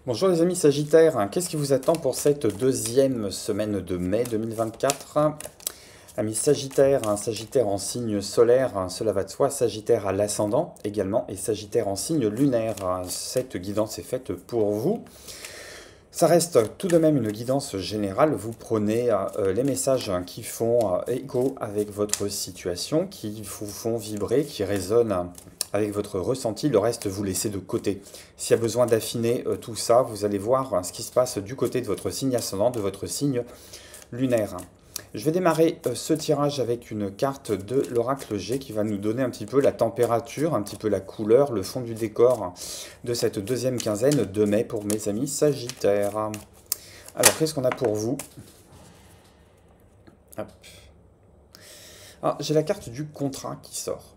Bonjour les amis Sagittaires, qu'est-ce qui vous attend pour cette deuxième semaine de mai 2024? Amis Sagittaire, un Sagittaire en signe solaire, cela va de soi, Sagittaire à l'ascendant également, et Sagittaire en signe lunaire. Cette guidance est faite pour vous. Ça reste tout de même une guidance générale, vous prenez les messages qui font écho avec votre situation, qui vous font vibrer, qui résonnent avec votre ressenti, le reste vous laissez de côté. S'il y a besoin d'affiner tout ça, vous allez voir ce qui se passe du côté de votre signe ascendant, de votre signe lunaire. Je vais démarrer ce tirage avec une carte de l'oracle G qui va nous donner un petit peu la température, un petit peu la couleur, le fond du décor de cette deuxième quinzaine de mai pour mes amis Sagittaires. Alors, qu'est-ce qu'on a pour vous? Hop. Ah, j'ai la carte du contrat qui sort.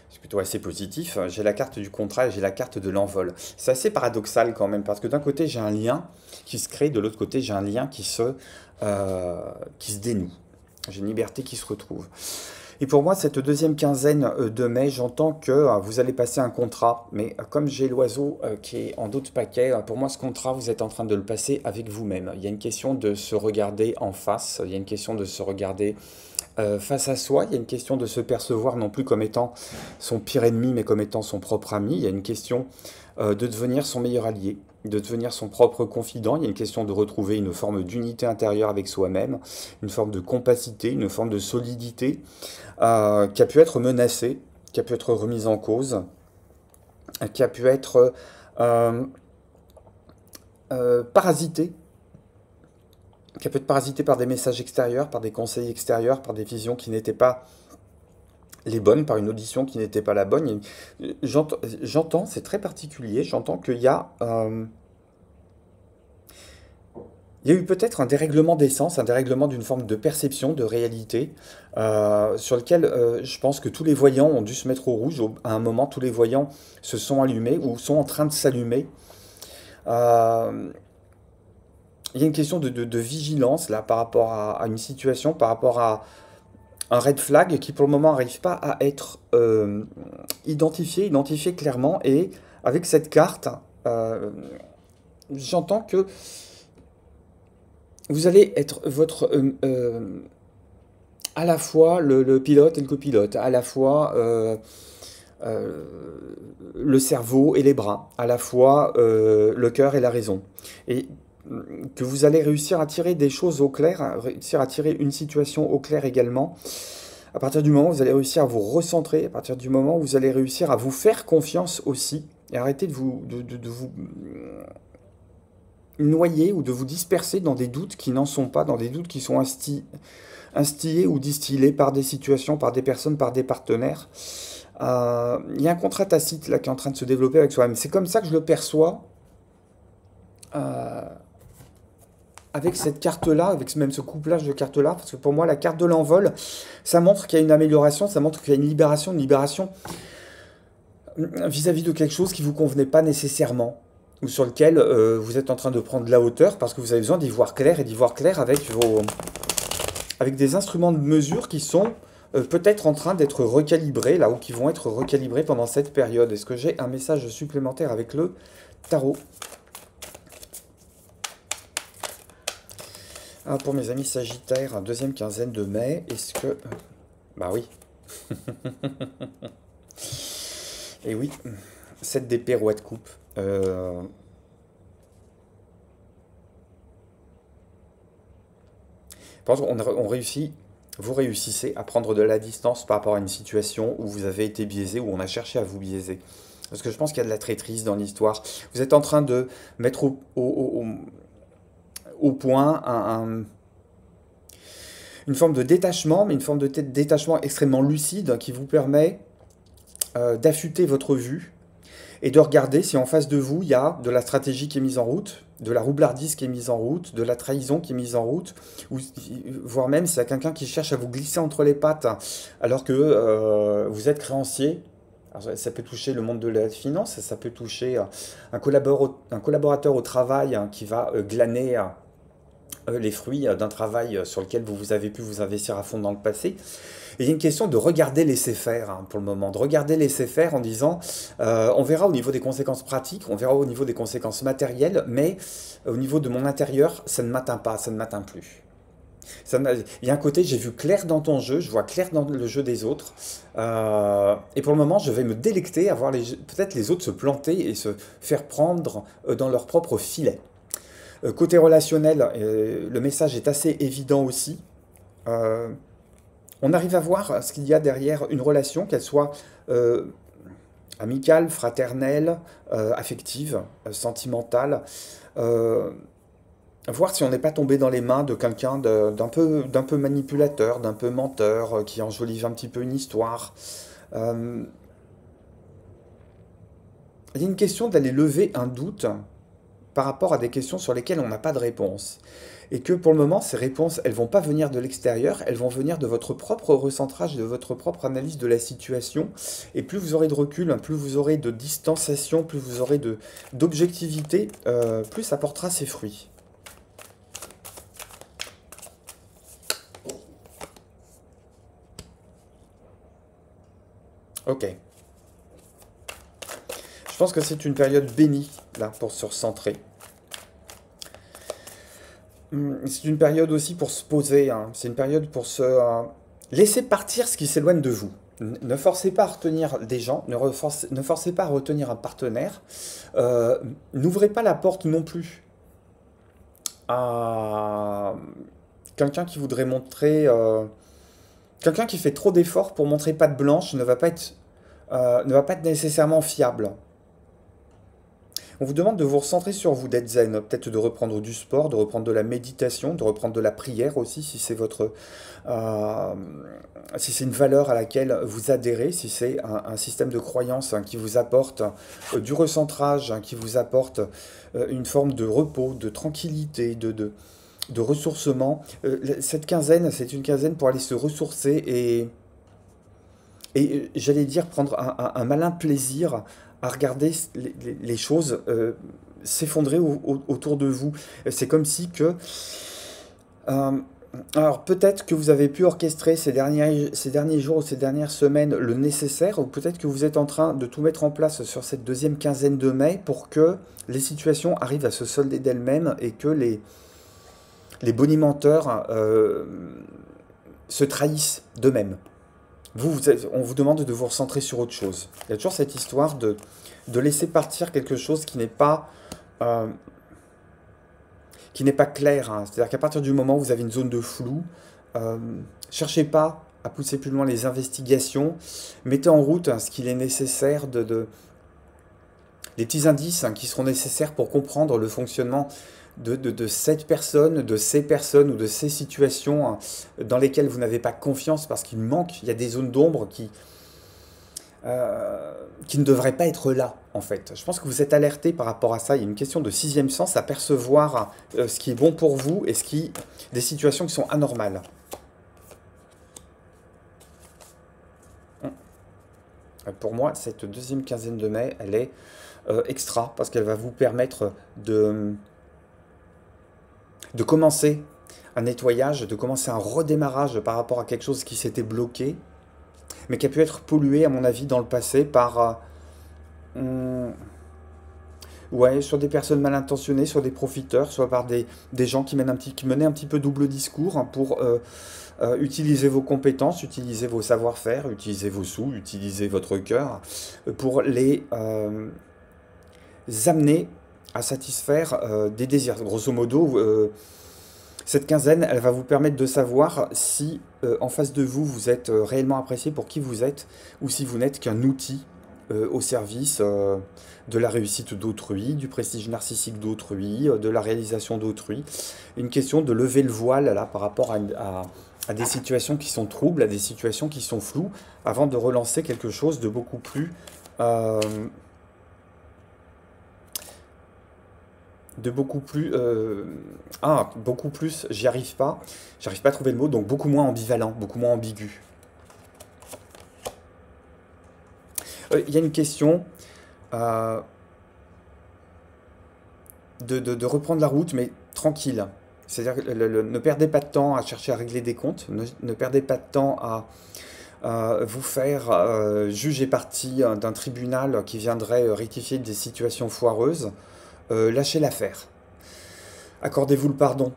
C'est plutôt assez positif. J'ai la carte du contrat et j'ai la carte de l'envol. C'est assez paradoxal quand même, parce que d'un côté j'ai un lien qui se crée, de l'autre côté j'ai un lien qui se dénoue. J'ai une liberté qui se retrouve. Et pour moi, cette deuxième quinzaine de mai, j'entends que vous allez passer un contrat. Mais comme j'ai l'oiseau qui est en dos de paquet, pour moi, ce contrat, vous êtes en train de le passer avec vous-même. Il y a une question de se regarder en face. Il y a une question de se regarder face à soi. Il y a une question de se percevoir non plus comme étant son pire ennemi, mais comme étant son propre ami. Il y a une question de devenir son meilleur allié, de devenir son propre confident. Il y a une question de retrouver une forme d'unité intérieure avec soi-même, une forme de compacité, une forme de solidité qui a pu être menacée, qui a pu être remise en cause, qui a pu être euh, parasitée, qui a pu être parasitée par des messages extérieurs, par des conseils extérieurs, par des visions qui n'étaient pas les bonnes, par une audition qui n'était pas la bonne. J'entends, c'est très particulier, j'entends qu'il y a... il y a eu peut-être un dérèglement d'essence, un dérèglement d'une forme de perception, de réalité, sur lequel je pense que tous les voyants ont dû se mettre au rouge. À un moment, tous les voyants se sont allumés ou sont en train de s'allumer. Euh, il y a une question de vigilance là par rapport à une situation, par rapport à un red flag qui pour le moment n'arrive pas à être identifié clairement. Et avec cette carte, euh, j'entends que vous allez être à la fois le pilote et le copilote, à la fois euh, le cerveau et les bras, à la fois le cœur et la raison. Et que vous allez réussir à tirer des choses au clair, à réussir à tirer une situation au clair également. À partir du moment où vous allez réussir à vous recentrer, à partir du moment où vous allez réussir à vous faire confiance aussi, et arrêter de vous noyer ou de vous disperser dans des doutes qui n'en sont pas, dans des doutes qui sont instillés ou distillés par des situations, par des personnes, par des partenaires. Il y a un contrat tacite là qui est en train de se développer avec soi-même. C'est comme ça que je le perçois euh, avec cette carte-là, avec même ce couplage de cartes-là, parce que pour moi, la carte de l'envol, ça montre qu'il y a une amélioration, ça montre qu'il y a une libération vis-à-vis de quelque chose qui ne vous convenait pas nécessairement, ou sur lequel vous êtes en train de prendre de la hauteur, parce que vous avez besoin d'y voir clair, et d'y voir clair avec des instruments de mesure qui sont peut-être en train d'être recalibrés, là, ou qui vont être recalibrés pendant cette période. Est-ce que j'ai un message supplémentaire avec le tarot? Ah, pour mes amis Sagittaires, deuxième quinzaine de mai, est-ce que... Bah oui. Et oui, 7 d'épée, roi de coupe. Je pense qu'on réussit, vous réussissez à prendre de la distance par rapport à une situation où vous avez été biaisé, où on a cherché à vous biaiser. Parce que je pense qu'il y a de la traîtrise dans l'histoire. Vous êtes en train de mettre au point une forme de détachement, mais une forme de détachement extrêmement lucide qui vous permet d'affûter votre vue et de regarder si en face de vous, il y a de la stratégie qui est mise en route, de la roublardise qui est mise en route, de la trahison qui est mise en route, ou voire même s'il y a quelqu'un qui cherche à vous glisser entre les pattes alors que vous êtes créancier. Alors, ça peut toucher le monde de la finance, ça peut toucher un collaborateur au travail qui va glaner les fruits d'un travail sur lequel vous avez pu vous investir à fond dans le passé. Et il y a une question de regarder laisser faire hein, pour le moment, de regarder laisser faire en disant, on verra au niveau des conséquences pratiques, on verra au niveau des conséquences matérielles, mais au niveau de mon intérieur, ça ne m'atteint pas, ça ne m'atteint plus. Il y a un côté, j'ai vu clair dans ton jeu, je vois clair dans le jeu des autres, et pour le moment, je vais me délecter à voir peut-être les autres se planter et se faire prendre dans leur propre filet. Côté relationnel, le message est assez évident aussi. Euh, on arrive à voir ce qu'il y a derrière une relation, qu'elle soit amicale, fraternelle, affective, sentimentale. Euh, Voir si on n'est pas tombé dans les mains de quelqu'un d'un peu manipulateur, d'un peu menteur, qui enjolive un petit peu une histoire. Euh, il y a une question d'aller lever un doute par rapport à des questions sur lesquelles on n'a pas de réponse. Et que pour le moment, ces réponses, elles vont pas venir de l'extérieur, elles vont venir de votre propre recentrage, de votre propre analyse de la situation. Et plus vous aurez de recul, plus vous aurez de distanciation, plus vous aurez d'objectivité, plus ça portera ses fruits. Ok. Je pense que c'est une période bénie, là, pour se recentrer. C'est une période aussi pour se poser, hein. C'est une période pour se laisser partir ce qui s'éloigne de vous. Ne forcez pas à retenir des gens, ne forcez pas à retenir un partenaire. Euh, N'ouvrez pas la porte non plus à quelqu'un qui voudrait montrer... quelqu'un qui fait trop d'efforts pour montrer patte blanche ne va pas être nécessairement fiable. On vous demande de vous recentrer sur vous, d'être zen, peut-être de reprendre du sport, de reprendre de la méditation, de reprendre de la prière aussi, si c'est euh, si c'est une valeur à laquelle vous adhérez, si c'est un système de croyance hein, qui vous apporte du recentrage, hein, qui vous apporte une forme de repos, de tranquillité, de ressourcement. Cette quinzaine, c'est une quinzaine pour aller se ressourcer et j'allais dire prendre un malin plaisir à regarder les choses s'effondrer autour de vous. C'est comme si que... euh, alors peut-être que vous avez pu orchestrer ces derniers jours ou ces dernières semaines le nécessaire, ou peut-être que vous êtes en train de tout mettre en place sur cette deuxième quinzaine de mai pour que les situations arrivent à se solder d'elles-mêmes et que les bonimenteurs se trahissent d'eux-mêmes. On vous demande de vous recentrer sur autre chose. Il y a toujours cette histoire de laisser partir quelque chose euh, qui n'est pas clair, hein. C'est-à-dire qu'à partir du moment où vous avez une zone de flou, euh, cherchez pas à pousser plus loin les investigations, mettez en route hein, ce qu'il est nécessaire des petits indices hein, qui seront nécessaires pour comprendre le fonctionnement de cette personne, de ces personnes ou de ces situations hein, dans lesquelles vous n'avez pas confiance parce qu'il manque, il y a des zones d'ombre qui ne devraient pas être là, en fait. Je pense que vous êtes alerté par rapport à ça. Il y a une question de sixième sens à percevoir ce qui est bon pour vous et des situations qui sont anormales. Pour moi, cette deuxième quinzaine de mai, elle est extra parce qu'elle va vous permettre de commencer un nettoyage, de commencer un redémarrage par rapport à quelque chose qui s'était bloqué, mais qui a pu être pollué, à mon avis, dans le passé par... ouais, sur des personnes mal intentionnées, sur des profiteurs, soit par des gens qui menaient un petit peu double discours hein, pour utiliser vos compétences, utiliser vos savoir-faire, utiliser vos sous, utiliser votre cœur, pour les amener à satisfaire des désirs. Grosso modo, cette quinzaine, elle va vous permettre de savoir si en face de vous, vous êtes réellement apprécié pour qui vous êtes, ou si vous n'êtes qu'un outil au service de la réussite d'autrui, du prestige narcissique d'autrui, de la réalisation d'autrui. Une question de lever le voile là, par rapport à des situations qui sont troubles, à des situations qui sont floues, avant de relancer quelque chose de beaucoup plus... beaucoup plus, j'arrive pas à trouver le mot, donc beaucoup moins ambivalent, beaucoup moins ambigu. Il y a une question de reprendre la route, mais tranquille. C'est-à-dire que ne perdez pas de temps à chercher à régler des comptes, ne perdez pas de temps à vous faire juge et partie d'un tribunal qui viendrait rectifier des situations foireuses. Lâchez l'affaire. Accordez-vous le pardon.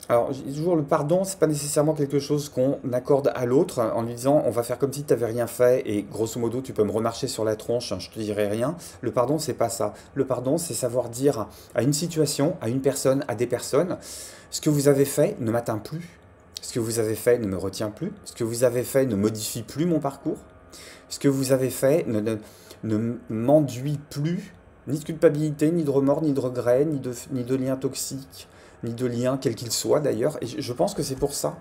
Alors, je dis toujours, le pardon, c'est pas nécessairement quelque chose qu'on accorde à l'autre en lui disant on va faire comme si tu n'avais rien fait et grosso modo tu peux me remarcher sur la tronche, je te dirai rien. Le pardon, c'est pas ça. Le pardon, c'est savoir dire à une situation, à une personne, à des personnes, ce que vous avez fait ne m'atteint plus, ce que vous avez fait ne me retient plus, ce que vous avez fait ne modifie plus mon parcours, ce que vous avez fait ne m'enduit plus, ni de culpabilité, ni de remords, ni de regrets, ni de liens toxiques ni de lien, quel qu'il soit d'ailleurs. Et je pense que c'est pour ça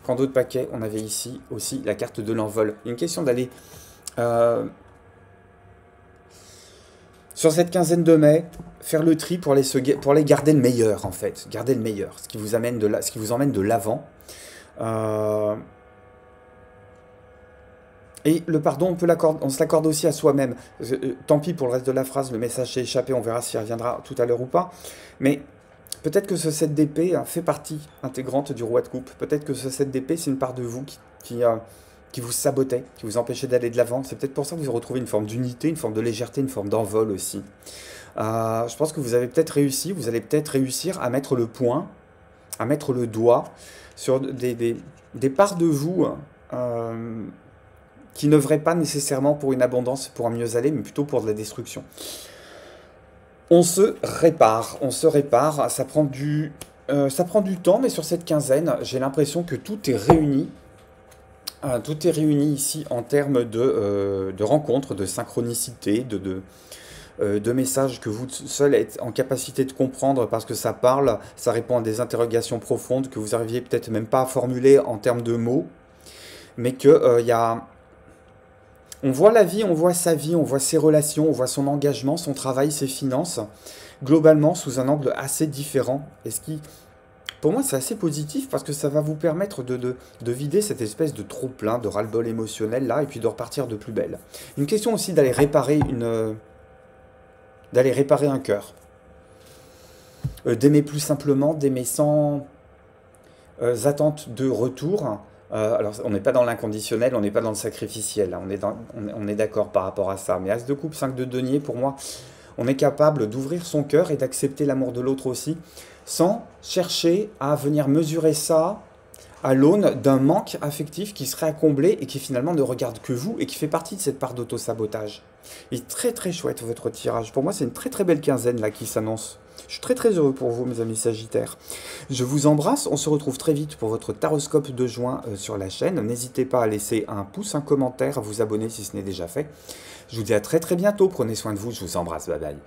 qu'en d'autres paquets, on avait ici aussi la carte de l'envol. Il y a une question d'aller sur cette quinzaine de mai, faire le tri pour les garder le meilleur en fait. Garder le meilleur, ce qui vous emmène de l'avant. Et le pardon, on se l'accorde aussi à soi-même. Tant pis pour le reste de la phrase, le message s'est échappé, on verra s'il reviendra tout à l'heure ou pas. Mais peut-être que ce 7 d'épée fait partie intégrante du roi de coupe. Peut-être que ce 7 d'épée, c'est une part de vous qui vous sabotait, qui vous empêchait d'aller de l'avant. C'est peut-être pour ça que vous avez retrouvé une forme d'unité, une forme de légèreté, une forme d'envol aussi. Je pense que vous avez peut-être réussi, vous allez peut-être réussir à mettre le point, à mettre le doigt sur des parts de vous qui n'œuvraient pas nécessairement pour une abondance, pour un mieux aller, mais plutôt pour de la destruction. On se répare, ça prend du temps, mais sur cette quinzaine, j'ai l'impression que tout est réuni. Tout est réuni ici en termes de rencontres, de synchronicité, de messages que vous seul êtes en capacité de comprendre parce que ça parle, ça répond à des interrogations profondes que vous n'arriviez peut-être même pas à formuler en termes de mots, mais que y a... On voit la vie, on voit sa vie, on voit ses relations, on voit son engagement, son travail, ses finances, globalement sous un angle assez différent. Et ce qui, pour moi, c'est assez positif parce que ça va vous permettre de vider cette espèce de trop-plein, de ras-le-bol émotionnel là, et puis de repartir de plus belle. Une question aussi d'aller réparer un cœur. D'aimer plus simplement, d'aimer sans attente de retour. Alors, on n'est pas dans l'inconditionnel, on n'est pas dans le sacrificiel, hein, on est d'accord par rapport à ça. Mais As de coupe, 5 de denier, pour moi, on est capable d'ouvrir son cœur et d'accepter l'amour de l'autre aussi, sans chercher à venir mesurer ça à l'aune d'un manque affectif qui serait à combler et qui finalement ne regarde que vous et qui fait partie de cette part d'auto-sabotage. Il est très très chouette votre tirage. Pour moi, c'est une très très belle quinzaine là qui s'annonce. Je suis très très heureux pour vous, mes amis Sagittaires. Je vous embrasse, on se retrouve très vite pour votre taroscope de juin sur la chaîne. N'hésitez pas à laisser un pouce, un commentaire, à vous abonner si ce n'est déjà fait. Je vous dis à très très bientôt, prenez soin de vous, je vous embrasse, bye bye.